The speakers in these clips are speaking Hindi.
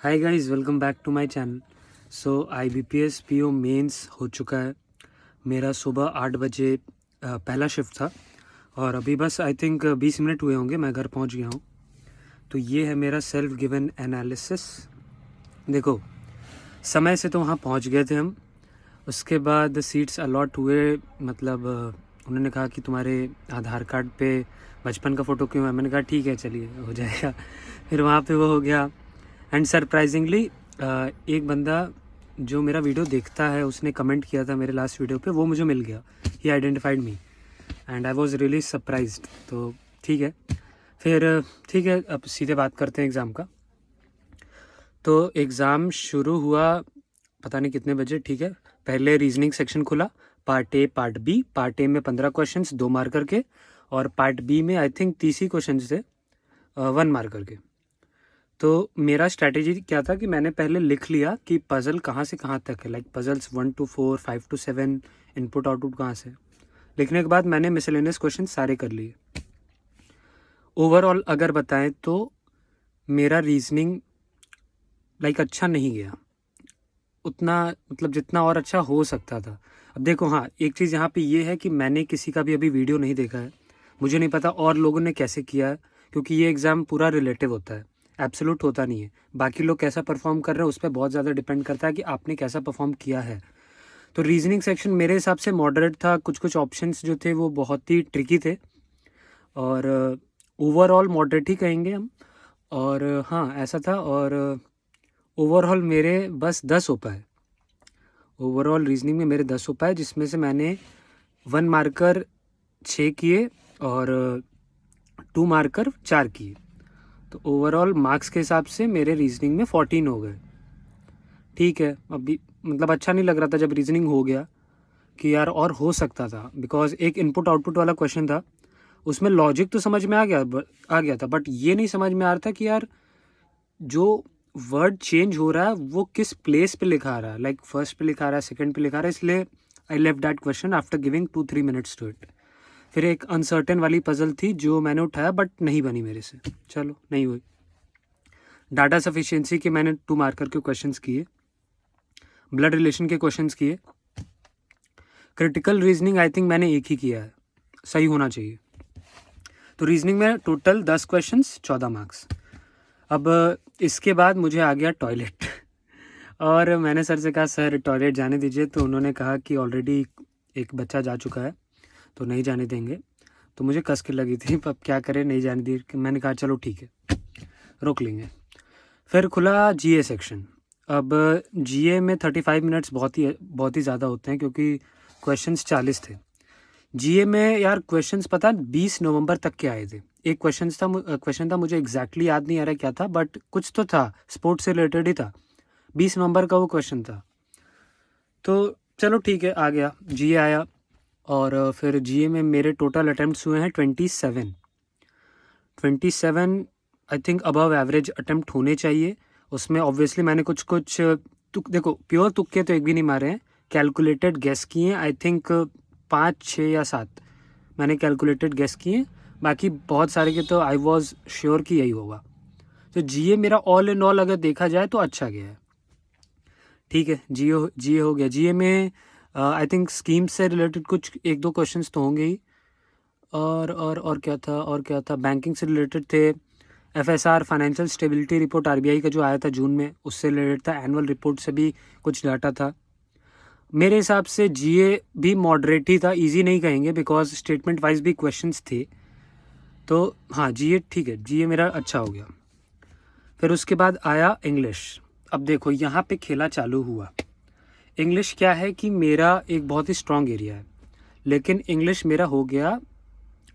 Hi guys, welcome back to my channel. So IBPS PO mains हो चुका है। मेरा सुबह 8 बजे पहला शिफ्ट था और अभी बस आई थिंक 20 मिनट हुए होंगे, मैं घर पहुंच गया हूं। तो ये है मेरा सेल्फ गिवन एनालिसिस। देखो, समय से तो वहां पहुंच गए थे हम। उसके बाद सीट्स अलॉट हुए, मतलब उन्होंने कहा कि तुम्हारे आधार कार्ड पे बचपन का फ़ोटो क्यों है। मैंने कहा ठीक है, चलिए हो जाएगा। फिर वहाँ पे वो हो गया। एंड सरप्राइजिंगली एक बंदा जो मेरा वीडियो देखता है, उसने कमेंट किया था मेरे लास्ट वीडियो पे, वो मुझे मिल गया। ही identified me and I was really surprised. तो ठीक है, फिर ठीक है, अब सीधे बात करते हैं एग्ज़ाम का। तो एग्ज़ाम शुरू हुआ पता नहीं कितने बजे। ठीक है, पहले रीजनिंग सेक्शन खुला, part A part B. Part A में 15 क्वेश्चंस 2 मार्कर के, और पार्ट बी में आई थिंक 30 ही क्वेश्चंस थे 1 मार्कर के। तो मेरा स्ट्रैटेजी क्या था कि मैंने पहले लिख लिया कि पज़ल कहाँ से कहाँ तक है, like puzzles 1 to 4, 5 to 7, input output कहाँ से। लिखने के बाद मैंने मिसलेनियस क्वेश्चन सारे कर लिए। ओवरऑल अगर बताएं तो मेरा रीजनिंग लाइक अच्छा नहीं गया उतना, मतलब जितना और अच्छा हो सकता था। अब देखो, हाँ, एक चीज़ यहाँ पे ये है कि मैंने किसी का भी अभी वीडियो नहीं देखा है। मुझे नहीं पता और लोगों ने कैसे किया है, क्योंकि ये एग्ज़ाम पूरा रिलेटिव होता है, एब्सोल्यूट होता नहीं है। बाकी लोग कैसा परफॉर्म कर रहे हैं उस पर बहुत ज़्यादा डिपेंड करता है कि आपने कैसा परफॉर्म किया है। तो रीजनिंग सेक्शन मेरे हिसाब से मॉडरेट था। कुछ कुछ ऑप्शंस जो थे वो बहुत ही ट्रिकी थे, और ओवरऑल मॉडरेट ही कहेंगे हम। और हाँ, ऐसा था। और ओवरऑल मेरे बस 10 हो पाए। ओवरऑल रीजनिंग में मेरे 10 हो पाए, जिसमें से मैंने 1 मार्कर 6 किए और 2 मार्कर 4 किए। तो ओवरऑल मार्क्स के हिसाब से मेरे रीजनिंग में 14 हो गए। ठीक है, अभी मतलब अच्छा नहीं लग रहा था जब रीजनिंग हो गया कि यार और हो सकता था, बिकॉज एक इनपुट आउटपुट वाला क्वेश्चन था, उसमें लॉजिक तो समझ में आ गया था, बट ये नहीं समझ में आ रहा था कि यार जो वर्ड चेंज हो रहा है वो किस प्लेस पे लिखा रहा है, लाइक फर्स्ट पे लिखा रहा है, सेकंड पे लिखा रहा है। इसलिए I left that question after giving 2-3 minutes to it. फिर एक अनसर्टेन वाली पजल थी जो मैंने उठाया, बट नहीं बनी मेरे से, चलो नहीं हुई। डाटा सफिशिएंसी के मैंने 2 मार्कर के क्वेश्चंस किए, ब्लड रिलेशन के क्वेश्चंस किए। क्रिटिकल रीजनिंग आई थिंक मैंने एक ही किया है, सही होना चाहिए। तो रीजनिंग में टोटल 10 क्वेश्चंस 14 मार्क्स। अब इसके बाद मुझे आ गया टॉयलेट और मैंने सर से कहा सर टॉयलेट जाने दीजिए। तो उन्होंने कहा कि ऑलरेडी एक बच्चा जा चुका है तो नहीं जाने देंगे। तो मुझे कस के लगी थी, अब क्या करें, नहीं जाने दी। मैंने कहा चलो ठीक है, रोक लेंगे। फिर खुला GA सेक्शन। अब GA में 35 मिनट्स बहुत ही ज़्यादा होते हैं, क्योंकि क्वेश्चंस 40 थे। GA में यार क्वेश्चंस पता 20 नवंबर तक के आए थे। एक क्वेश्चन था, मुझे एग्जैक्टली याद नहीं आ रहा क्या था, बट कुछ तो था, स्पोर्ट्स से रिलेटेड ही था। 20 नवंबर का वो क्वेश्चन था। तो चलो ठीक है, आ गया GA आया। और फिर GA में मेरे टोटल अटेम्प्ट्स हुए हैं 27 I think above average attempt होने चाहिए। उसमें ऑब्वियसली मैंने कुछ कुछ देखो, प्योर तुक्के तो एक भी नहीं मारे हैं, कैलकुलेटेड गेस किए। आई थिंक 5, 6 या 7 मैंने कैलकुलेटेड गेस किए। बाकी बहुत सारे के तो आई वॉज श्योर कि यही होगा। तो GA मेरा ऑल इन ऑल अगर देखा जाए तो अच्छा गया है। ठीक है, GA हो गया। GA में आई थिंक स्कीम से रिलेटेड कुछ 1-2 क्वेश्चंस तो होंगे ही। और क्या था, बैंकिंग से रिलेटेड थे। FSR financial stability report RBI का जो आया था जून में, उससे रिलेटेड था। एनुअल रिपोर्ट से भी कुछ डाटा था। मेरे हिसाब से GA भी मॉडरेट ही था, इजी नहीं कहेंगे बिकॉज स्टेटमेंट वाइज भी क्वेश्चंस थे। तो हाँ, GA ठीक है, GA मेरा अच्छा हो गया। फिर उसके बाद आया इंग्लिश। अब देखो यहाँ पे खेला चालू हुआ। इंग्लिश क्या है कि मेरा एक बहुत ही स्ट्रॉन्ग एरिया है, लेकिन इंग्लिश मेरा हो गया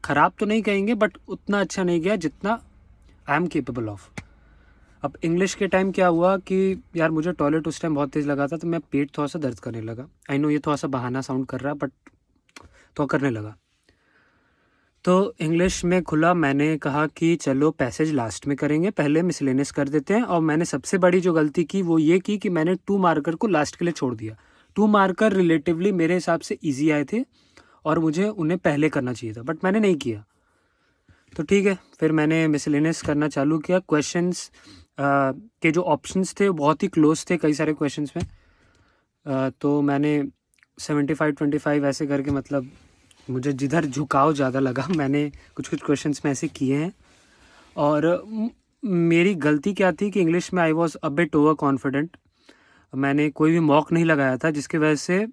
ख़राब तो नहीं कहेंगे, बट उतना अच्छा नहीं गया जितना आई एम केपेबल ऑफ। अब इंग्लिश के टाइम क्या हुआ कि यार मुझे टॉयलेट उस टाइम बहुत तेज़ लगा था, तो मैं पेट थोड़ा सा दर्द करने लगा। आई नो ये थोड़ा सा बहाना साउंड कर रहा है, बट तो करने लगा। तो इंग्लिश में खुला, मैंने कहा कि चलो पैसेज लास्ट में करेंगे, पहले मिसलेनियस कर देते हैं। और मैंने सबसे बड़ी जो गलती की वो ये की कि मैंने 2 मार्कर को लास्ट के लिए छोड़ दिया। 2 मार्कर रिलेटिवली मेरे हिसाब से ईजी आए थे और मुझे उन्हें पहले करना चाहिए था, बट मैंने नहीं किया। तो ठीक है, फिर मैंने मिसलेनियस करना चालू किया। क्वेश्चंस के जो ऑप्शंस थे वो बहुत ही क्लोज थे कई सारे क्वेश्चंस में। तो मैंने 75-25 ऐसे करके, मतलब मुझे जिधर झुकाव ज़्यादा लगा मैंने कुछ कुछ क्वेश्चंस में ऐसे किए हैं। और मेरी गलती क्या थी कि इंग्लिश में I was a bit over confident. मैंने कोई भी मॉक नहीं लगाया था, जिसकी वजह से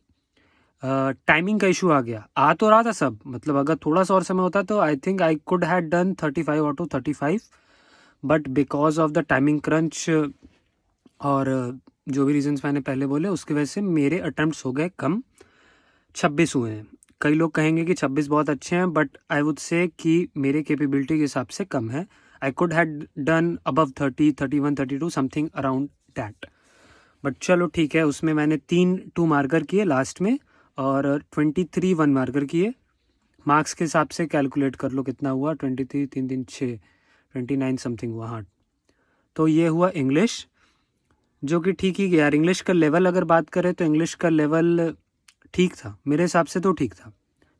टाइमिंग का इशू आ गया। आ तो रहा था सब, मतलब अगर थोड़ा सा और समय होता तो I think I could had done 35 out of 35, but because of the timing crunch और जो भी रीजंस मैंने पहले बोले, उसकी वजह से मेरे अटेम्प्ट्स हो गए कम, 26 हुए हैं। कई लोग कहेंगे कि 26 बहुत अच्छे हैं, बट आई वुड से कि मेरे कैपेबिलिटी के हिसाब से कम है। I could had done above 30, 31, 32 something around that, but चलो ठीक है। उसमें मैंने 3 2 मार्कर किए लास्ट में और 23 1 मार्कर किए। मार्क्स के हिसाब से कैलकुलेट कर लो कितना हुआ, 23 3 3 6 29 समथिंग हुआ। हाँ, तो ये हुआ इंग्लिश, जो कि ठीक ही गया यार। इंग्लिश का लेवल अगर बात करें तो इंग्लिश का लेवल ठीक था मेरे हिसाब से, तो ठीक था,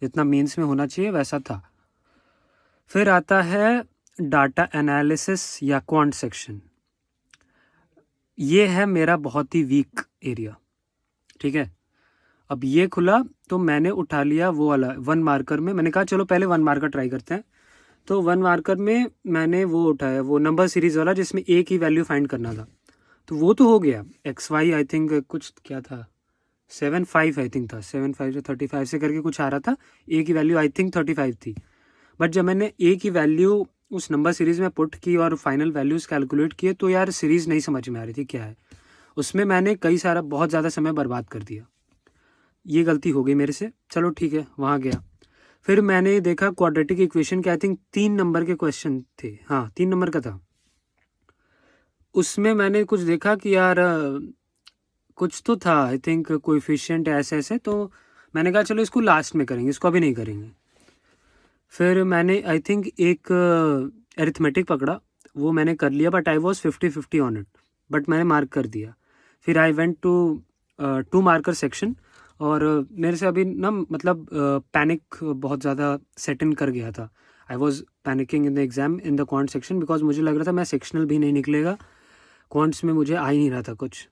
जितना मेंस में होना चाहिए वैसा था। फिर आता है डाटा एनालिसिस या क्वांट सेक्शन। ये है मेरा बहुत ही वीक एरिया, ठीक है। अब ये खुला तो मैंने उठा लिया वो वाला 1 मार्कर में। मैंने कहा चलो पहले 1 मार्कर ट्राई करते हैं। तो 1 मार्कर में मैंने वो उठाया, वो नंबर सीरीज वाला जिसमें ए की वैल्यू फाइंड करना था। तो वो तो हो गया। एक्स वाई आई थिंक कुछ क्या था, 7 5 आई थिंक था, 7 5 से 35 से करके कुछ आ रहा था। ए की वैल्यू आई थिंक 35 थी। बट जब मैंने ए की वैल्यू उस नंबर सीरीज में पुट की और फाइनल वैल्यूज कैलकुलेट किए, तो यार सीरीज नहीं समझ में आ रही थी क्या है। उसमें मैंने कई सारा बहुत ज़्यादा समय बर्बाद कर दिया। ये गलती हो गई मेरे से। चलो ठीक है, वहाँ गया। फिर मैंने देखा क्वाड्रेटिक इक्वेशन के आई थिंक 3 नंबर के क्वेश्चन थे। हाँ, 3 नंबर का था। उसमें मैंने कुछ देखा कि यार कुछ तो था, आई थिंक कोएफिशिएंट ऐसे ऐसे। तो मैंने कहा चलो इसको लास्ट में करेंगे, इसको अभी नहीं करेंगे। फिर मैंने आई थिंक एक अरिथमेटिक पकड़ा, वो मैंने कर लिया, but I was 50-50 on it, but मैंने मार्क कर दिया। फिर I went to 2 marker section, और मेरे से अभी ना मतलब पैनिक बहुत ज़्यादा सेट इन कर गया था। I was panicking in the exam in the quant section, because मुझे लग रहा था मैं सेक्शनल भी नहीं निकलेगा, क्वांट्स में मुझे आ ही नहीं रहा था कुछ।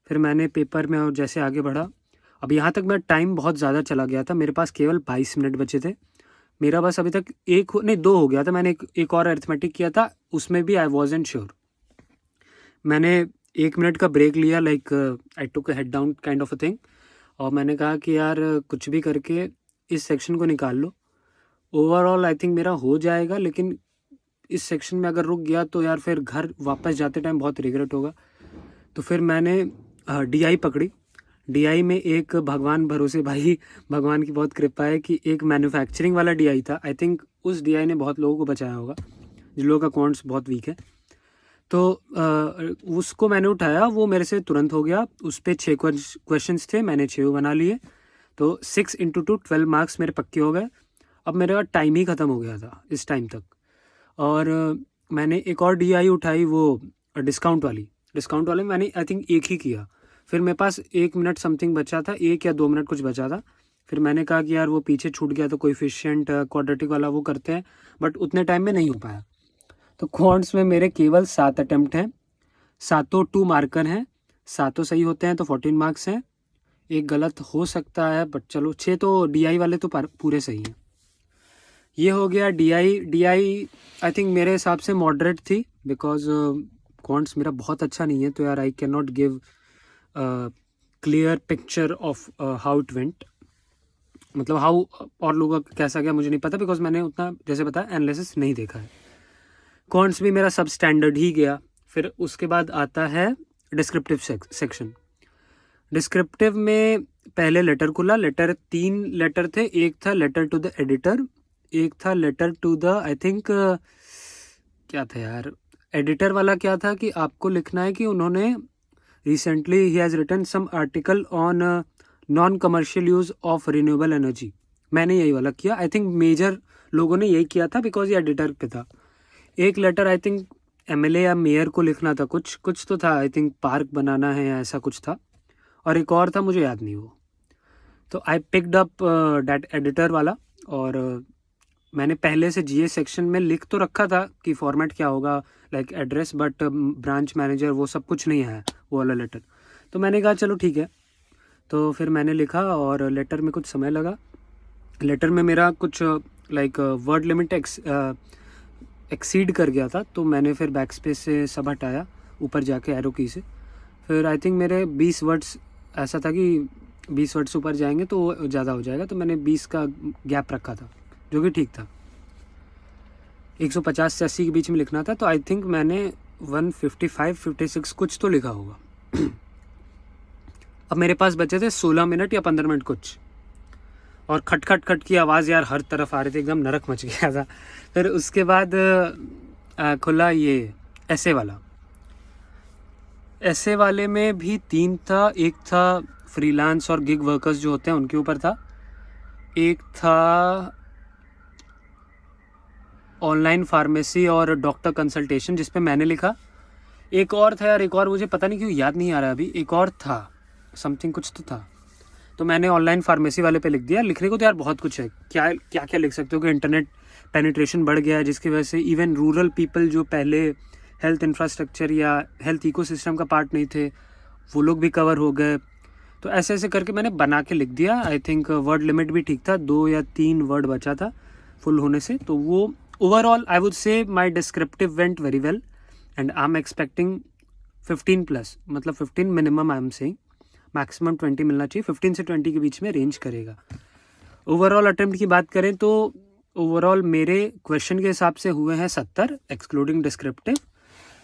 फिर मैंने पेपर में और जैसे आगे बढ़ा, अब यहाँ तक मैं टाइम बहुत ज़्यादा चला गया था, मेरे पास केवल 22 मिनट बचे थे। मेरा बस अभी तक नहीं 2 हो गया था। मैंने एक और अरिथमेटिक किया था, उसमें भी आई वॉजंट श्योर। मैंने 1 मिनट का ब्रेक लिया, like I took a head down kind of a thing, और मैंने कहा कि यार कुछ भी करके इस सेक्शन को निकाल लो। ओवरऑल आई थिंक मेरा हो जाएगा, लेकिन इस सेक्शन में अगर रुक गया तो यार फिर घर वापस जाते टाइम बहुत रिग्रेट होगा। तो फिर मैंने DI पकड़ी। DI में एक भगवान भरोसे भाई, भगवान की बहुत कृपा है कि एक मैन्युफैक्चरिंग वाला DI था। आई थिंक उस DI ने बहुत लोगों को बचाया होगा, जिन लोगों का अकाउंट्स बहुत वीक है। तो उसको मैंने उठाया, वो मेरे से तुरंत हो गया। उस पर 6 क्वेश्चंस थे, मैंने 6 बना लिए। तो 6 × 2 12 मार्क्स मेरे पक्के हो गए। अब मेरा टाइम ही ख़त्म हो गया था इस टाइम तक। और मैंने एक और DI उठाई, वो डिस्काउंट वाली मैंने आई थिंक एक ही किया। फिर मेरे पास 1 मिनट समथिंग बचा था, 1 या 2 मिनट कुछ बचा था। फिर मैंने कहा कि यार वो पीछे छूट गया, तो कोएफिशिएंट क्वाड्रेटिक वाला वो करते हैं, बट उतने टाइम में नहीं हो पाया। तो क्वांट्स में मेरे केवल 7 अटेम्प्ट हैं, 7 2 मार्कर हैं, 7 सही होते हैं तो 14 मार्क्स हैं। एक गलत हो सकता है, बट चलो 6 तो DI वाले तो पूरे सही हैं। ये हो गया DI आई थिंक मेरे हिसाब से मॉडरेट थी, बिकॉज क्वांट्स मेरा बहुत अच्छा नहीं है, तो यार I can not give clear picture of how it went, मतलब हाउ और लोगों का कैसा गया मुझे नहीं पता, बिकॉज मैंने उतना जैसे बताया एनालिसिस नहीं देखा है। क्वांट्स भी मेरा सब स्टैंडर्ड ही गया। फिर उसके बाद आता है डिस्क्रिप्टिव सेक्शन। डिस्क्रिप्टिव में पहले लेटर खुला, लेटर 3 लेटर थे। एक था लेटर टू द एडिटर, एक था letter to the I think क्या था यार, एडिटर वाला क्या था कि आपको लिखना है कि उन्होंने रिसेंटली ही has written some article on non commercial use of renewable energy. मैंने यही वाला किया। आई थिंक मेजर लोगों ने यही किया था, बिकॉज ये एडिटर पे था। एक लेटर आई थिंक MLA या मेयर को लिखना था, कुछ तो था, आई थिंक पार्क बनाना है या ऐसा कुछ था, और एक और था, मुझे याद नहीं वो। तो I picked up that editor वाला, और मैंने पहले से GS सेक्शन में लिख तो रखा था कि फॉर्मेट क्या होगा, like address, but branch manager वो सब कुछ नहीं आया, वो वाला लेटर। तो मैंने कहा चलो ठीक है, तो फिर मैंने लिखा और लेटर में कुछ समय लगा। लेटर में मेरा कुछ लाइक वर्ड लिमिट एक्सीड कर गया था, तो मैंने फिर बैक स्पेस से सब हटाया ऊपर जाके एरो की से। फिर आई थिंक मेरे 20 वर्ड्स ऐसा था कि 20 वर्ड्स ऊपर जाएंगे तो ज़्यादा हो जाएगा, तो मैंने 20 का गैप रखा था जो कि ठीक था। 150 से 80 के बीच में लिखना था, तो आई थिंक मैंने 155-56 कुछ तो लिखा होगा। अब मेरे पास बचे थे 16 मिनट या 15 मिनट कुछ, और खट खट खट की आवाज़ यार हर तरफ आ रही थी, एकदम नरक मच गया था। फिर उसके बाद खुला ये ऐसे वाला। ऐसे वाले में भी 3 था, एक था फ्रीलांस और गिग वर्कर्स जो होते हैं उनके ऊपर था, एक था ऑनलाइन फार्मेसी और डॉक्टर कंसल्टेशन जिस पे मैंने लिखा, एक और था यार, एक और मुझे पता नहीं क्यों याद नहीं आ रहा अभी, एक और था समथिंग कुछ तो था, तो मैंने ऑनलाइन फार्मेसी वाले पे लिख दिया। लिखने को तो यार बहुत कुछ है, क्या क्या क्या लिख सकते हो कि इंटरनेट पेनिट्रेशन बढ़ गया है जिसकी वजह से इवन रूरल पीपल जो पहले हेल्थ इंफ्रास्ट्रक्चर या हेल्थ इकोसिस्टम का पार्ट नहीं थे वो लोग भी कवर हो गए। तो ऐसे ऐसे करके मैंने बना के लिख दिया। आई थिंक वर्ड लिमिट भी ठीक था, 2 या 3 वर्ड बचा था फुल होने से। तो वो overall I would say my descriptive went very well and I am expecting 15+, मतलब 15 minimum. I am saying maximum 20 मिलना चाहिए, 15 से 20 के बीच में रेंज करेगा। ओवरऑल अटेम्प्ट की बात करें तो ओवरऑल मेरे क्वेश्चन के हिसाब से हुए हैं 70 एक्सक्लूडिंग डिस्क्रिप्टिव।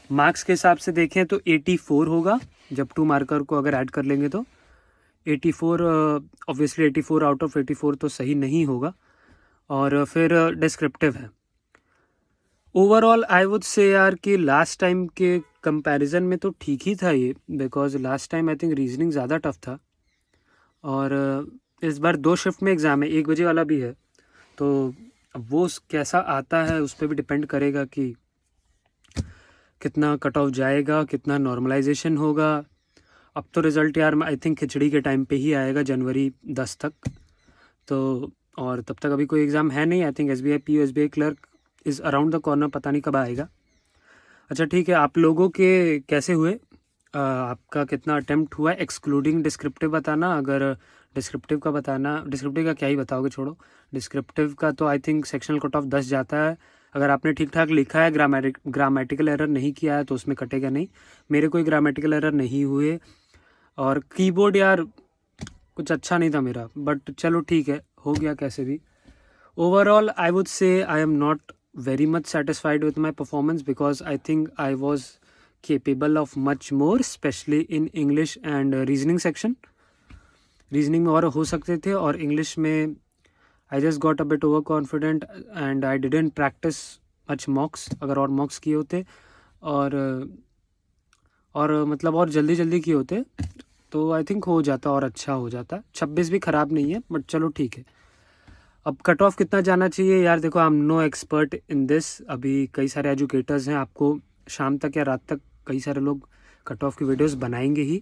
मार्क्स के हिसाब से देखें तो 84 होगा, जब 2 मार्कर को अगर ऐड कर लेंगे तो 84। ऑब्वियसली 84 आउट ऑफ 84 तो सही नहीं होगा। और फिर डिस्क्रिप्टिव है। ओवरऑल आई वुड से यार कि लास्ट टाइम के कंपैरिजन में तो ठीक ही था ये, because last time I think reasoning ज़्यादा टफ था, और इस बार 2 शिफ्ट में एग्ज़ाम है, 1 बजे वाला भी है, तो अब वो कैसा आता है उस पर भी डिपेंड करेगा कि कितना कट ऑफ जाएगा, कितना नॉर्मलाइजेशन होगा। अब तो रिज़ल्ट यार आई थिंक खिचड़ी के टाइम पे ही आएगा, जनवरी 10 तक। तो और तब तक अभी कोई एग्ज़ाम है नहीं। I think SBI PO SBI clerk is around the corner, पता नहीं कब आएगा। अच्छा ठीक है, आप लोगों के कैसे हुए, आपका कितना अटेम्प्ट हुआ है एक्सक्लूडिंग डिस्क्रिप्टिव बताना। अगर डिस्क्रिप्टिव का बताना, डिस्क्रिप्टिव का क्या ही बताओगे, छोड़ो। डिस्क्रिप्टिव का तो I think sectional cut off 10 जाता है। अगर आपने ठीक ठाक लिखा है, ग्रामेटिकल एरर नहीं किया है तो उसमें कटेगा नहीं। मेरे कोई ग्रामेटिकल एरर नहीं हुए, और कीबोर्ड यार कुछ अच्छा नहीं था मेरा, बट चलो ठीक है, हो गया कैसे भी। Overall I would say I am not very much satisfied with my performance because I think I was capable of much more, especially in English and reasoning section. Reasoning में और हो सकते थे, और English में I just got a bit overconfident and I didn't practice much mocks. अगर और mocks किए होते और मतलब और जल्दी जल्दी किए होते तो आई थिंक हो जाता और अच्छा हो जाता। 26 भी ख़राब नहीं है, बट चलो ठीक है। अब कट ऑफ कितना जाना चाहिए यार, देखो I am no expert in this. अभी कई सारे एजुकेटर्स हैं, आपको शाम तक या रात तक कई सारे लोग कट ऑफ की वीडियोस बनाएंगे ही।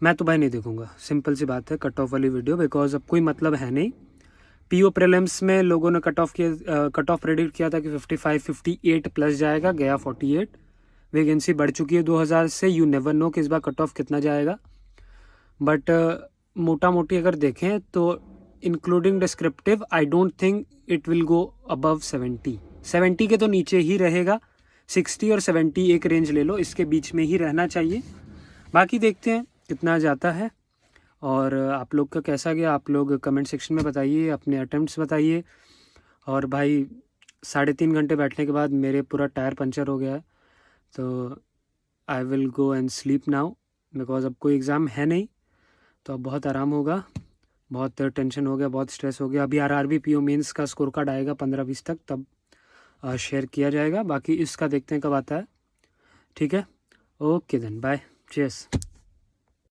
मैं तो भाई नहीं देखूंगा, सिंपल सी बात है, कट ऑफ वाली वीडियो, बिकॉज अब कोई मतलब है नहीं। PO प्रीलिम्स में लोगों ने कट ऑफ प्रेडिक्ट किया था कि 55-58 प्लस जाएगा, गया 48। वैकेंसी बढ़ चुकी है 2000 से, यू नेवर नो कि इस बार कट ऑफ कितना जाएगा। बट मोटा मोटी अगर देखें तो including descriptive I don't think it will go above 70 के तो नीचे ही रहेगा। 60 और 70 एक रेंज ले लो, इसके बीच में ही रहना चाहिए। बाकी देखते हैं कितना जाता है। और आप लोग का कैसा गया, आप लोग कमेंट सेक्शन में बताइए, अपने अटेम्प्ट्स बताइए। और भाई 3.5 घंटे बैठने के बाद मेरे पूरा टायर पंचर हो गया है, तो I will go and sleep now, because अब कोई एग्ज़ाम है नहीं, तो अब बहुत आराम होगा। बहुत टेंशन हो गया, बहुत स्ट्रेस हो गया। अभी RRB PO मेंस का स्कोर कार्ड आएगा 15-20 तक, तब शेयर किया जाएगा। बाकी इसका देखते हैं कब आता है। ठीक है, ओके देन, बाय, चीयर्स।